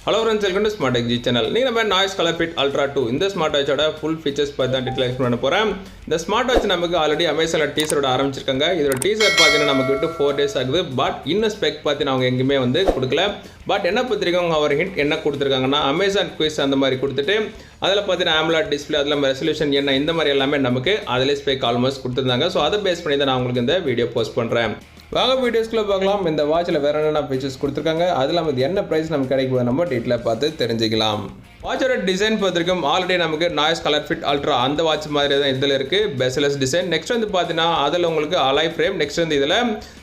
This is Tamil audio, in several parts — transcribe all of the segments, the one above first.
Hello friends, welcome to Smart Tech G channel. நீங்க நம்ம Noise Colorfit Ultra 2 இந்த ஸ்மார்ட் வாட்சோட ஃபுல் ஃபீச்சர்ஸ் பத்தி தான் டீடைல் எக்ஸ்பிளைன் பண்ண போறேன். இந்த ஸ்மார்ட் வாட்ச் நமக்கு ஆல்ரெடி Amazonல டீசரோட ஆரம்பிச்சிருக்காங்க. இதோட டீசர் பாத்தீங்கன்னா நமக்கு விட்டு 4 days ஆகுது. பட் இன்னும் ஸ்பெக் பாத்தீங்கன்னா அவங்க எங்கயுமே வந்து கொடுக்கல. பட் என்ன பத்திரிக்கைங்க அவர் ஹிண்ட் என்ன கொடுத்திருக்காங்கன்னா Amazon quiz அந்த மாதிரி கொடுத்துட்டு அதுல பாத்தீங்கன்னா AMOLED டிஸ்ப்ளே அதுல ரெசல்யூஷன் என்ன இந்த மாதிரி எல்லாமே நமக்கு அதிலே ஸ்பெக் ஆல்மோஸ்ட் கொடுத்திருந்தாங்க. சோ அதை பேஸ் பண்ணி தான் நான் உங்களுக்கு இந்த வீடியோ போஸ்ட் பண்றேன். வாங்க வீடியோஸ்க்குள்ள பார்க்கலாம். இந்த வாட்சில் வேற என்னென்ன ஃபீச்சர்ஸ் கொடுத்துருக்காங்க, அது இல்லாமல் என்ன ப்ரைஸ் நமக்கு கிடைக்கும் நம்ம டீட்டெயிலாக பார்த்து தெரிஞ்சுக்கலாம். வாட்சோட டிசைன் பார்த்துருக்கோம். ஆல்ரெடி நமக்கு நாய்ஸ் கலர்ஃபிட் அல்ட்ரா அந்த வாட்ச் மாதிரி தான் இதில் இருக்குது. பெஸ்ட்லெஸ் டிசைன். நெக்ஸ்ட் வந்து பார்த்தீங்கன்னா அதில் உங்களுக்கு அலாய் ஃப்ரேம். நெக்ஸ்ட் வந்து இதில்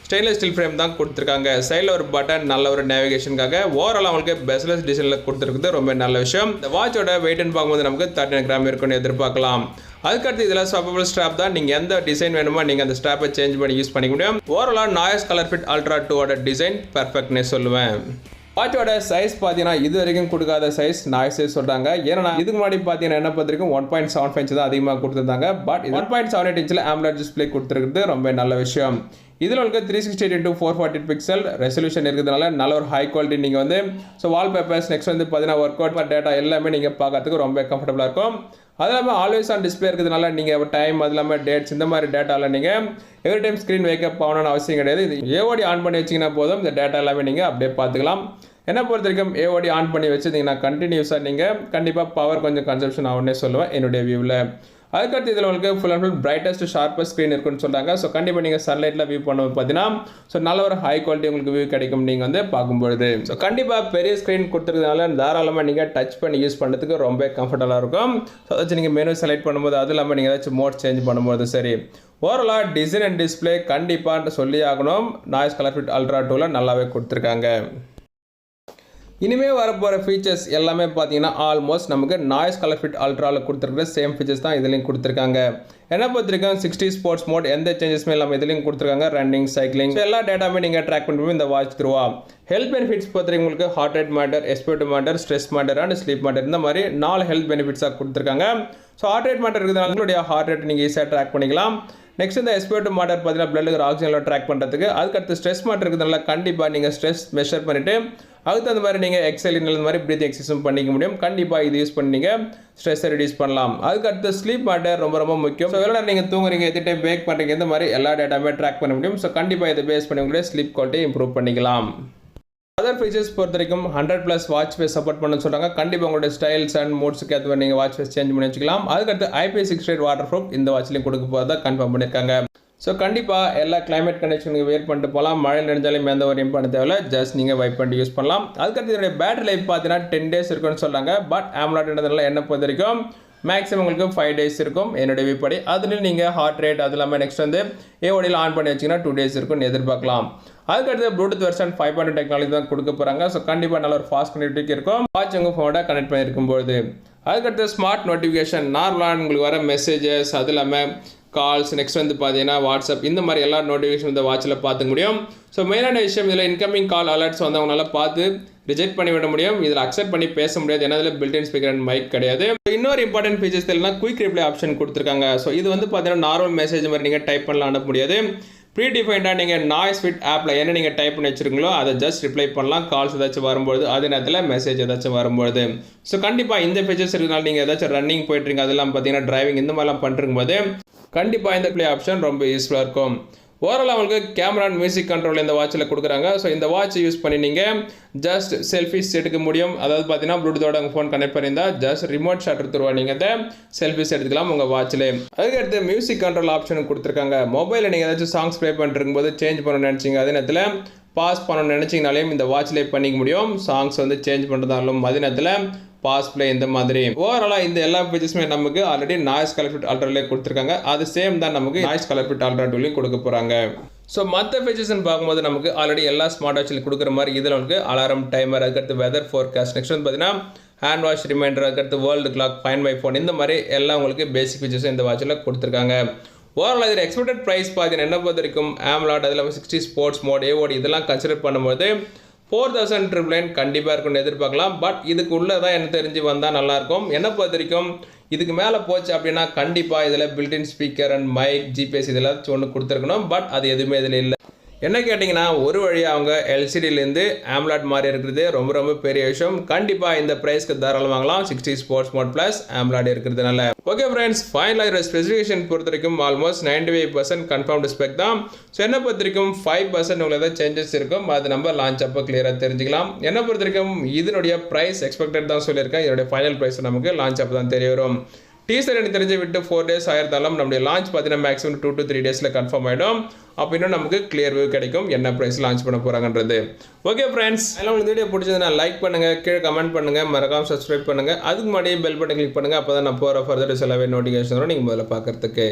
ஸ்டெயின்லெஸ் ஸ்டீல் ஃப்ரேம் தான் கொடுத்துருக்காங்க. சைடில் ஒரு பட்டன் நல்ல ஒரு நேவிகேஷனுக்காக. ஓவரால் அவங்களுக்கு பெஸ்ட்லெஸ் டிசைனில் கொடுத்துருக்குது ரொம்ப நல்ல விஷயம். இந்த வாட்சோட வெயிட்னு பார்க்கும்போது நமக்கு 39 கிராம் இருக்குன்னு எதிர்பார்க்கலாம். அதுக்கடுத்து இதில் ஸ்வாப்பபிள் ஸ்ட்ராப் தான். நீங்கள் எந்த டிசைன் வேணுமோ நீங்கள் அந்த ஸ்ட்ராப்பை சேஞ்ச் பண்ணி யூஸ் பண்ணிக்க முடியும். ஓவரால் நாய்ஸ் கலர்ஃபிட் அல்ட்ரா 2 டிசைன் பர்ஃபெக்ட்னே சொல்லுவேன். வாட்சோட சைஸ் பார்த்தீங்கன்னா இது வரைக்கும் கொடுக்காத சைஸ் நாய்ஸ் சைஸ் சொல்கிறாங்க. ஏன்னா இதுக்கு முன்னாடி பார்த்தீங்கன்னா என்ன பார்த்துருக்கும் 1.75 இன்ச் தான் அதிகமாக கொடுத்துருந்தாங்க. பட் 1.78 இன்ச்சில் AMOLED டிஸ்பிளே கொடுத்துருக்குது ரொம்ப நல்ல விஷயம். இதில் உங்களுக்கு 368x440 பிக்சல் ரெசல்யூஷன் இருக்கிறதுனால நல்ல ஒரு ஹை குவாலிட்டி நீங்கள் வந்து வால்பேப்பர்ஸ் நெக்ஸ்ட் வந்து பார்த்தீங்கன்னா ஒர்க் அவுட் டேட்டா எல்லாமே நீங்கள் பார்க்கறதுக்கு ரொம்ப கம்ஃபர்டபுளாக இருக்கும். அது இல்லாமல் ஆல்வேஸ் ஆன் டிஸ்பிளே இருக்கிறதுனால நீங்கள் டைம் அது இல்லாமல் டேட்ஸ் இந்த மாதிரி டேட்டாவில் நீங்கள் எவ்ரி டைம் ஸ்க்ரீன் வேக்கப் ஆகணும்னு அவசியம் கிடையாது. இது ஏஓடி ஆன் பண்ணி வச்சிங்கன்னா போதும் இந்த டேட்டா எல்லாமே நீங்கள் அப்படியே பார்த்துக்கலாம். என்ன பொறுத்த வரைக்கும் ஏஓடி ஆன் பண்ணி வச்சுருந்தீங்கன்னா கண்டினியூஸாக நீங்கள் கண்டிப்பாக பவர் கொஞ்சம் கன்சப்ஷன் ஆகும்னே சொல்லுவேன் என்னுடைய வியூவில். அதுக்கடுத்து இதில் உங்களுக்கு full and full brightest sharpest screen இருக்குன்னு சொல்கிறாங்க. ஸோ கண்டிப்பாக நீங்கள் சன்லைட்டில் வியூ பண்ணும்போது பார்த்தீங்கன்னா நல்ல ஒரு ஹை குவாலிட்டி உங்களுக்கு வியூ கிடைக்கும் நீங்கள் வந்து பார்க்கும்பொழுது. ஸோ கண்டிப்பாக பெரிய ஸ்க்ரீன் கொடுத்துருக்கனால தாராளமாக நீங்கள் டச் பண்ணி யூஸ் பண்ணுறதுக்கு ரொம்ப கம்ஃபர்டபுளாக இருக்கும். ஸோ அதாச்சும் நீங்கள் மெனு செலக்ட் பண்ணும்போது அது இல்லாமல் நீங்கள் ஏதாச்சும் மோட் சேஞ்ச் பண்ணும்போது சரி. ஓவராலாக டிசைன் அண்ட் டிஸ்பிளே கண்டிப்பாக சொல்லி ஆகணும். நாய்ஸ் கலர்ஃபிட் அல்ட்ரா 2 நல்லாவே கொடுத்துருக்காங்க. இனிமேல் வரப்போகிற ஃபீச்சர்ஸ் எல்லாமே பார்த்தீங்கன்னா ஆல்மோஸ்ட் நமக்கு நாய்ஸ் கலர்ஃபிட் அல்ட்ராவில் கொடுத்துருக்கிற சேம் ஃபீச்சர்ஸ் தான் இதுலேயும் கொடுத்துருக்காங்க. என்ன பார்த்துருக்கோம் 60 ஸ்போர்ட்ஸ் மோட் எந்த சேஞ்சஸுமே இல்லாமல் இதுலேயும் கொடுத்துருக்காங்க. ரன்னிங் சைக்கிளிங் எல்லா டேட்டாமே நீங்கள் ட்ராக் பண்ணுவோம் இந்த வாட்ச் த்ரூவா. ஹெல்த் பெனிஃபிட்ஸ் பார்த்துருக்கீங்க உங்களுக்கு heart rate matter, spirit matter, stress matter and sleep matter இந்த மாதிரி 4 ஹெல்த் பெனிஃபிட்ஸாக கொடுத்துருக்காங்க. ஸோ ஹார்ட் ரேட் மாட்டர் இருக்கிறதுனால உங்களுடைய ஹார்ட் ரேட் நீங்கள் ஈஸியாக ட்ராக் பண்ணிக்கலாம். நெக்ஸ்ட் இந்த எஸ்பிரிட் மாட்டர் பார்த்தீங்கன்னா பிளட்டுக்கு ஆக்சிஜனில் ட்ராக் பண்ணுறதுக்கு. அதுக்கடுத்து ஸ்ட்ரெஸ் மாட்டர் இருக்கிறதுனால கண்டிப்பாக நீங்கள் ஸ்ட்ரெஸ் மெஷர் பண்ணிவிட்டு அதுக்கு அந்த மாதிரி நீங்கள் எக்ஸல் இந்த மாதிரி ப்ரீத்திங் எக்ஸசைஸும் பண்ணிக்க முடியும். கண்டிப்பாக இது யூஸ் பண்ணி நீங்கள் ஸ்ட்ரெஸ்ஸை ரெடியூஸ் பண்ணலாம். அதுக்கடுத்து ஸ்லீப் மாட்டர் ரொம்ப முக்கியம். ஸோ எவ்வளோ நீங்கள் தூங்குறீங்க எது டைம் பேக் பண்ணுறீங்க இந்த மாதிரி எல்லா டேட்டாமே ட்ராக் பண்ண முடியும். ஸோ கண்டிப்பாக இதை பேஸ் பண்ணி உங்களுடைய ஸ்லீப் குவாலிட்டி இம்ப்ரூவ் பண்ணிக்கலாம். அதர் ஃபீச்சர்ஸ் பொறுத்த வரைக்கும் 100+ வாட்ச் ஃபேஸ் சப்போர்ட் பண்ண சொல்கிறாங்க. கண்டிப்பாக உங்களுடைய ஸ்டைல்ஸ் அண்ட் மூட்ஸுக்கு ஏற்ற மாதிரி நீங்கள் வாட்ச் ஃபேஸ் சேஞ்ச் பண்ணி வச்சுக்கலாம். அதுக்கடுத்து IP68 வாட்டர் ப்ரூஃப் இந்த வாட்ச்லையும் கொடுக்க போகிறதா கன்ஃபார்ம் பண்ணியிருக்காங்க. ஸோ கண்டிப்பாக எல்லா கிளைமேட் கண்டிஷன் நீங்கள் வேர் பண்ணிட்டு போகலாம். மழை நினைஞ்சாலும் எந்த ஒரு பண்ண தேவையில்ல. ஜஸ்ட் நீங்கள் வைப் பண்ணி யூஸ் பண்ணலாம். அதுக்கடுத்து இதோடைய பேட்டரி லைஃப் பார்த்தீங்கன்னா 10 days இருக்குன்னு சொல்கிறாங்க. பட் AMOLED என்ன பொறுத்த வரைக்கும் மேக்ஸிமம் உங்களுக்கு 5 days இருக்கும் என்னுடைய வியூ படி. அதுலேயும் நீங்கள் ஹார்ட் ரேட் அது இல்லாமல் நெக்ஸ்ட் வந்து ஏஓடியில் ஆன் பண்ணி வச்சிங்கன்னா 2 days இருக்குன்னு எதிர்பார்க்கலாம். அதுக்கடுத்து ப்ளூடூத் வெர்ஷன் 5.2 டெக்னாலஜி தான் கொடுக்க போகிறாங்க. ஸோ கண்டிப்பாக நல்ல ஒரு ஃபாஸ்ட் கனெக்டிவிட்டி இருக்கும் வாட்ச் உங்கள் ஃபோனோட கனெக்ட் பண்ணியிருக்கும்போது. அதுக்கடுத்து ஸ்மார்ட் நோட்டிஃபிகேஷன் நார்மலாக உங்களுக்கு வர மெசேஜஸ் அது இல்லாமல் கால்ஸ் நெக்ஸ்ட் வந்து பார்த்தீங்கன்னா வாட்ஸ்அப் இந்த மாதிரி எல்லா நோட்டிஃபிகேஷன் இந்த வாட்சில் பார்த்துக்க முடியும். ஸோ மெயினான விஷயம் இதில் இன்கமிங் கால் அலர்ட்ஸ் வந்து அவங்களால பார்த்து ரிஜெக்ட் பண்ணி விட முடியும். இதில் அக்செப்ட் பண்ணி பேச முடியாது. ஏன்னா இதில் built in speaker and mic கிடையாது. இன்னொரு இம்பார்ட்டன்ட் ஃபீச்சர்ஸ் இல்லைனா குயிக் ரிப்ளை ஆப்ஷன் கொடுத்துருக்காங்க. ஸோ இது வந்து பார்த்தீங்கன்னா நார்மல் மெசேஜ் மாதிரி நீங்கள் டைப் பண்ணலாம் அனுப்ப முடியாது. ப்ரீ டிஃபைண்டாக நீங்கள் Noisefit ஆப்பில் என்ன நீங்கள் டைப் பண்ணி வச்சிருக்கீங்களோ அதை ஜஸ்ட் ரிப்ளை பண்ணலாம். கால்ஸ் ஏதாச்சும் வரும்போது அதே நேரத்தில் மெசேஜ் ஏதாச்சும் வரும்போது. ஸோ கண்டிப்பாக இந்த ஃபீச்சர்ஸ் இருக்கிறதுனால நீங்கள் ஏதாச்சும் ரன்னிங் போயிட்டுருங்க அதெல்லாம் பார்த்தீங்கன்னா டிரைவிங் இந்த மாதிரிலாம் பண்ணுறம்போது கண்டிப்பாக இந்த ப்ளே ஆப்ஷன் ரொம்ப யூஸ்ஃபுல்லாக இருக்கும். ஓவரால் உங்களுக்கு கேமரா அண்ட் மியூசிக் கண்ட்ரோல் இந்த வாட்சில் கொடுக்குறாங்க. ஸோ இந்த வாட்ச் யூஸ் பண்ணி நீங்கள் ஜஸ்ட் செல்ஃபிஸ் எடுக்க முடியும். அதாவது பார்த்தீங்கன்னா ப்ளூடூத்தோட உங்கள் ஃபோன் கனெக்ட் பண்ணியிருந்தால் ஜஸ்ட் ரிமோட் ஷாட் எடுத்துருவா நீங்கள் அதை செல்ஃபிஸ் எடுத்துக்கலாம் உங்கள் வாட்சில். அதுக்கடுத்து மியூசிக் கண்ட்ரோல் ஆப்ஷன் கொடுத்துருக்காங்க. மொபைலில் நீங்கள் ஏதாச்சும் சாங்ஸ் ப்ளே பண்ணிருக்கும்போது சேஞ்ச் பண்ணணும்னு நினச்சிங்க அதே நேரத்தில் பாஸ் பண்ணணும்னு நினச்சிங்கனாலையும் இந்த வாட்சிலே பண்ணிக்க முடியும். சாங்ஸ் வந்து சேஞ்ச் பண்ணுறதாலும் அதே நேரத்தில் பாஸ் பிளே இந்த மாதிரி. ஓவராலாக இந்த எல்லா ஃபீச்சர்ஸுமே நமக்கு ஆல்ரெடி நாய்ஸ் கலர்ஃபிட் அல்ட்ராலே கொடுத்துருக்காங்க. அது சேம் தான் நமக்கு நாய்ஸ் கலர்ஃபிட் அல்ட்ரா 2லையும் கொடுக்க போகிறாங்க. ஸோ மற்ற ஃபீச்சர்ஸ்ன்னு பார்க்கும்போது நமக்கு ஆல்ரெடி எல்லா ஸ்மார்ட் வாட்சில் கொடுக்குற மாதிரி இதில் உங்களுக்கு அலாரம் டைமர் அதுக்கடுத்து வெதர் ஃபோர்காஸ்ட் நெக்ஸ்ட் வந்து பார்த்தீங்கன்னா ஹேண்ட் வாஷ் ரிமைண்டர் அதுக்கடுத்து world clock find my phone இந்த மாதிரி எல்லாம் உங்களுக்கு பேசிக் ஃபீச்சர்ஸ் இந்த வாட்சில் கொடுத்துருக்காங்க. ஓவரால் இதில் எக்ஸ்பெக்டட் ப்ரைஸ் பார்த்தீங்கன்னா என்ன பொறுத்த வரைக்கும் AMOLED அதில் 60 ஸ்போர்ட்ஸ் மோட் ஏஓடி இதெல்லாம் கன்சிடர் பண்ணும்போது 4000 கண்டிப்பாக இருக்குன்னு எதிர்பார்க்கலாம். பட் இதுக்கு உள்ளே தான் எனக்கு தெரிஞ்சு வந்தால் நல்லாயிருக்கும். என்ன பொறுத்த வரைக்கும் இதுக்கு மேலே போச்சு அப்படின்னா கண்டிப்பாக இதில் built in speaker and mic GPS இதெல்லாம் ஒன்று கொடுத்துருக்கணும். பட் அது எதுவுமே இதில் இல்லை. என்ன கேட்டிங்கன்னா ஒரு வழியாக அவங்க எல்சிடிலேருந்து AMOLED மாறி இருக்கிறது ரொம்ப பெரிய விஷயம். கண்டிப்பாக இந்த ப்ரைஸ்க்கு தாராளமாக வாங்கலாம். 60 ஸ்போர்ட்ஸ் மோட் ப்ளஸ் AMOLED இருக்கிறதுனால. ஓகே ஃப்ரெண்ட்ஸ், ஃபைனலாக இருக்கிற ஸ்பெசிஃபிகேஷன் பொறுத்த வரைக்கும் ஆல்மோஸ்ட் 95% கன்ஃபார்ம்டு ஸ்பெக் தான். ஸோ என்ன பொறுத்த வரைக்கும் 5% உங்களுக்கு ஏதாவது சேஞ்சஸ் இருக்கும், அது நம்ம லான்ச் அப்போ கிளியராக தெரிஞ்சுக்கலாம். என்ன பொறுத்த வரைக்கும் இதனுடைய ப்ரைஸ் எக்ஸ்பெக்டட் தான் சொல்லியிருக்கேன். இதனுடைய ஃபைனல் ப்ரைஸ் நமக்கு லான்ச் அப்போ தான் தெரிய வரும். டீசர் எனக்கு தெரிஞ்சு விட்டு 4 days ஆயிருந்தாலும் நம்முடைய லான்ச் பார்த்தீங்கன்னா மேக்ஸிமம் 2 to 3 daysல கன்ஃபார்ம் ஆகிடும். அப்போ இன்னும் நமக்கு கிளியர் வியூ கிடைக்கும் என்ன ப்ரைஸ் லான்ச் பண்ண போகிறாங்கன்றது. ஓகே ஃப்ரெண்ட்ஸ், எல்லாம் உங்களுக்கு வீடியோ பிடிச்சதுன்னா லைக் பண்ணுங்கள், கீழே கமெண்ட் பண்ணுங்கள், மறக்காம சப்ஸ்கிரைப் பண்ணுங்கள். அதுக்கு முன்னாடி பெல் பட்டன் கிளிக் பண்ணுங்கள். அப்போ தான் நான் போகிற ஃபர்தர் எல்லாவே நோட்டிஃபிகேஷன் வரும் நீங்கள் முதல்ல பார்க்குறதுக்கு.